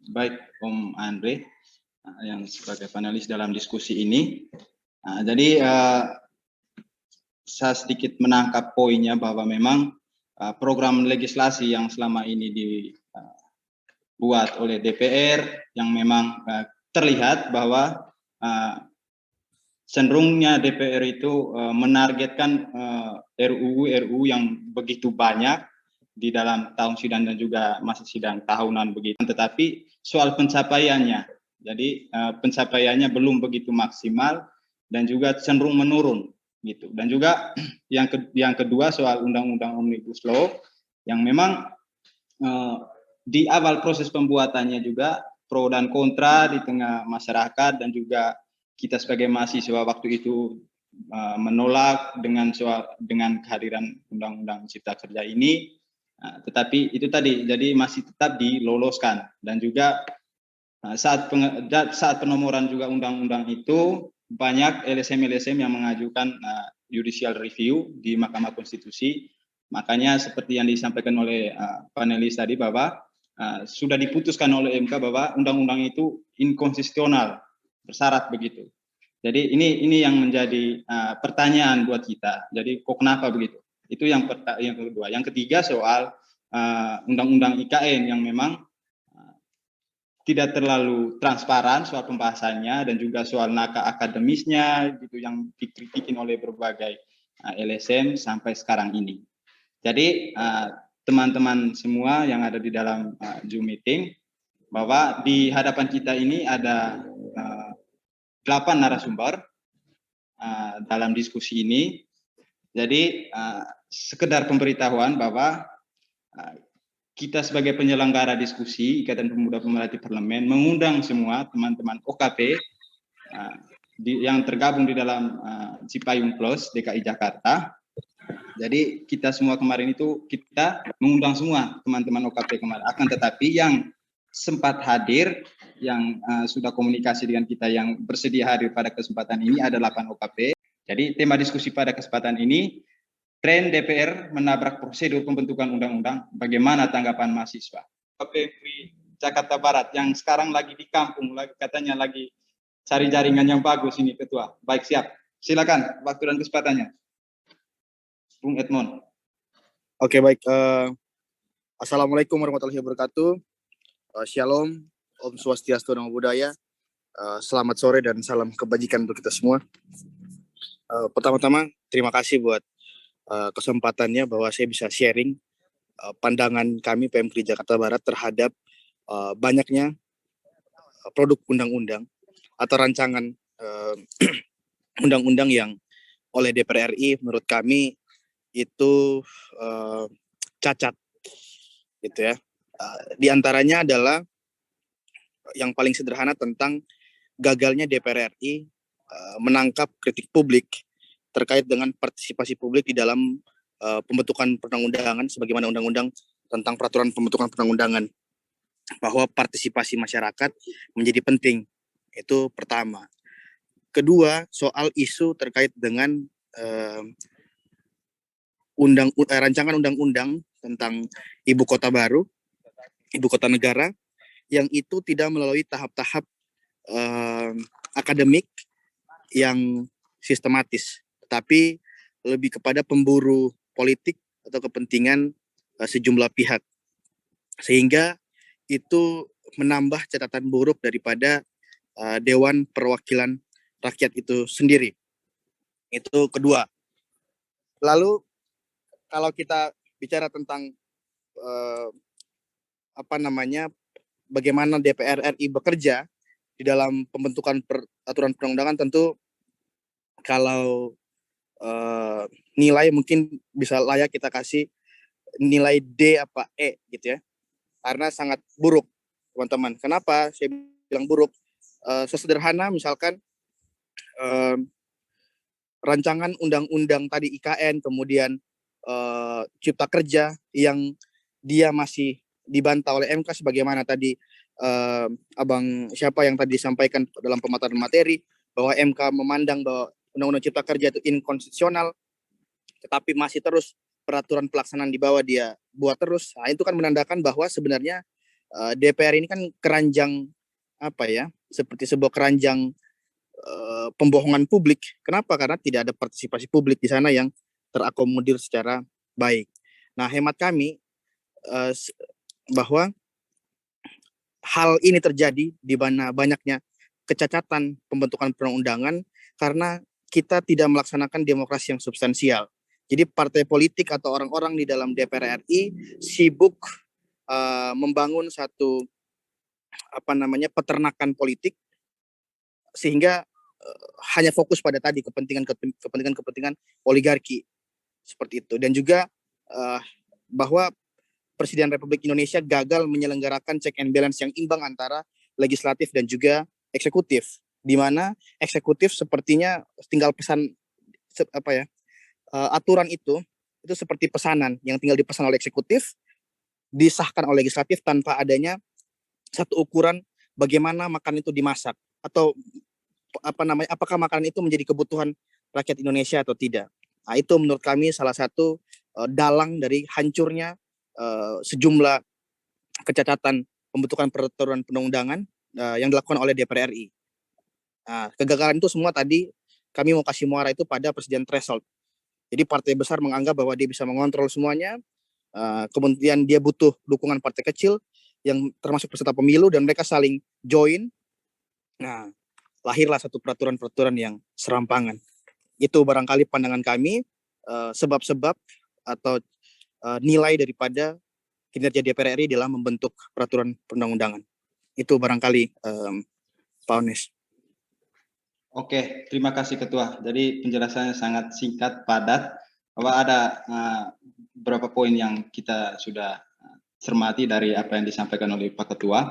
baik Om Andre yang sebagai panelis dalam diskusi ini. Jadi saya sedikit menangkap poinnya bahwa memang program legislasi yang selama ini dibuat oleh DPR yang memang terlihat bahwa cenderungnya DPR itu menargetkan RUU yang begitu banyak di dalam tahun sidang dan juga masa sidang tahunan begitu. Tetapi soal pencapaiannya, jadi pencapaiannya belum begitu maksimal dan juga cenderung menurun gitu. Dan juga yang kedua soal Undang-Undang Omnibus Law yang memang di awal proses pembuatannya juga pro dan kontra di tengah masyarakat dan juga kita sebagai mahasiswa waktu itu menolak dengan kehadiran Undang-Undang Cipta Kerja ini, tetapi itu tadi jadi masih tetap diloloskan dan juga saat penomoran juga undang-undang itu banyak LSM yang mengajukan judicial review di Mahkamah Konstitusi. Makanya seperti yang disampaikan oleh panelis tadi bahwa sudah diputuskan oleh MK bahwa undang-undang itu inkonstitusional, bersyarat begitu. Jadi ini yang menjadi pertanyaan buat kita. Jadi kok kenapa begitu? Itu yang kedua. Yang ketiga soal undang-undang IKN yang memang tidak terlalu transparan soal pembahasannya dan juga soal naga akademisnya gitu yang dikritikin oleh berbagai LSM sampai sekarang ini. Jadi teman-teman semua yang ada di dalam Zoom meeting bahwa di hadapan kita ini ada 8 narasumber dalam diskusi ini. Jadi sekedar pemberitahuan bahwa kita sebagai penyelenggara diskusi Ikatan Pemuda Pemerhati Parlemen mengundang semua teman-teman OKP yang tergabung di dalam Cipayung Plus DKI Jakarta. Jadi kita semua kemarin itu kita mengundang semua teman-teman OKP kemarin. Akan tetapi yang sempat hadir, yang sudah komunikasi dengan kita yang bersedia hadir pada kesempatan ini ada 8 OKP. Jadi tema diskusi pada kesempatan ini, tren DPR menabrak prosedur pembentukan undang-undang, bagaimana tanggapan mahasiswa? OKP Jakarta Barat yang sekarang lagi di kampung, katanya lagi cari jaringan yang bagus ini Ketua. Baik, siap. Silakan waktu dan kesempatannya. Bung Edmond. Oke, baik. Assalamualaikum warahmatullahi wabarakatuh. Shalom, Om Swastiastu, Namo Buddhaya. Selamat sore dan salam kebajikan untuk kita semua. Pertama-tama, terima kasih buat kesempatannya bahwa saya bisa sharing pandangan kami PMKRI Jakarta Barat terhadap banyaknya produk undang-undang atau rancangan undang-undang yang oleh DPR RI menurut kami itu cacat gitu ya. Di antaranya adalah yang paling sederhana tentang gagalnya DPR RI menangkap kritik publik terkait dengan partisipasi publik di dalam pembentukan perundang-undangan sebagaimana undang-undang tentang peraturan pembentukan perundang-undangan, bahwa partisipasi masyarakat menjadi penting. Itu pertama. Kedua, soal isu terkait dengan rancangan undang-undang tentang ibu kota baru, ibu kota negara, yang itu tidak melalui tahap-tahap akademik yang sistematis, tapi lebih kepada pemburu politik atau kepentingan sejumlah pihak, sehingga itu menambah catatan buruk daripada Dewan Perwakilan Rakyat itu sendiri. Itu kedua. Lalu kalau kita bicara tentang bagaimana DPR RI bekerja di dalam pembentukan peraturan perundang-undangan, tentu kalau nilai mungkin bisa layak kita kasih nilai D apa E gitu ya, karena sangat buruk teman-teman. Kenapa saya bilang buruk? Sesederhana misalkan rancangan undang-undang tadi IKN, kemudian Cipta Kerja yang dia masih dibantah oleh MK sebagaimana tadi abang siapa yang tadi disampaikan dalam pemaparan materi bahwa MK memandang bahwa Undang-Undang Cipta Kerja itu inkonstitusional, tetapi masih terus peraturan pelaksanaan di bawah dia buat terus. Nah, itu kan menandakan bahwa sebenarnya DPR ini kan keranjang apa ya, seperti sebuah keranjang pembohongan publik. Kenapa? Karena tidak ada partisipasi publik di sana yang terakomodir secara baik. Nah, hemat kami bahwa hal ini terjadi di mana banyaknya kecacatan pembentukan perundang-undangan karena kita tidak melaksanakan demokrasi yang substansial. Jadi partai politik atau orang-orang di dalam DPR RI sibuk membangun satu peternakan politik sehingga hanya fokus pada tadi kepentingan oligarki seperti itu. Dan juga bahwa Presiden Republik Indonesia gagal menyelenggarakan check and balance yang imbang antara legislatif dan juga eksekutif, di mana eksekutif sepertinya tinggal pesan aturan itu seperti pesanan yang tinggal dipesan oleh eksekutif, disahkan oleh legislatif tanpa adanya satu ukuran bagaimana makanan itu dimasak atau apakah makanan itu menjadi kebutuhan rakyat Indonesia atau tidak. Nah, itu menurut kami salah satu dalang dari hancurnya sejumlah kecacatan pembentukan peraturan perundang-undangan yang dilakukan oleh DPR RI. Nah, kegagalan itu semua tadi kami mau kasih muara itu pada presiden threshold. Jadi partai besar menganggap bahwa dia bisa mengontrol semuanya, kemudian dia butuh dukungan partai kecil yang termasuk peserta pemilu dan mereka saling join. Nah, lahirlah satu peraturan-peraturan yang serampangan. Itu barangkali pandangan kami, sebab-sebab atau nilai daripada kinerja DPR RI dalam membentuk peraturan perundang-undangan. Itu barangkali Pak Ones. Oke, terima kasih Ketua. Jadi penjelasannya sangat singkat, padat, bahwa ada beberapa poin yang kita sudah cermati dari apa yang disampaikan oleh Pak Ketua.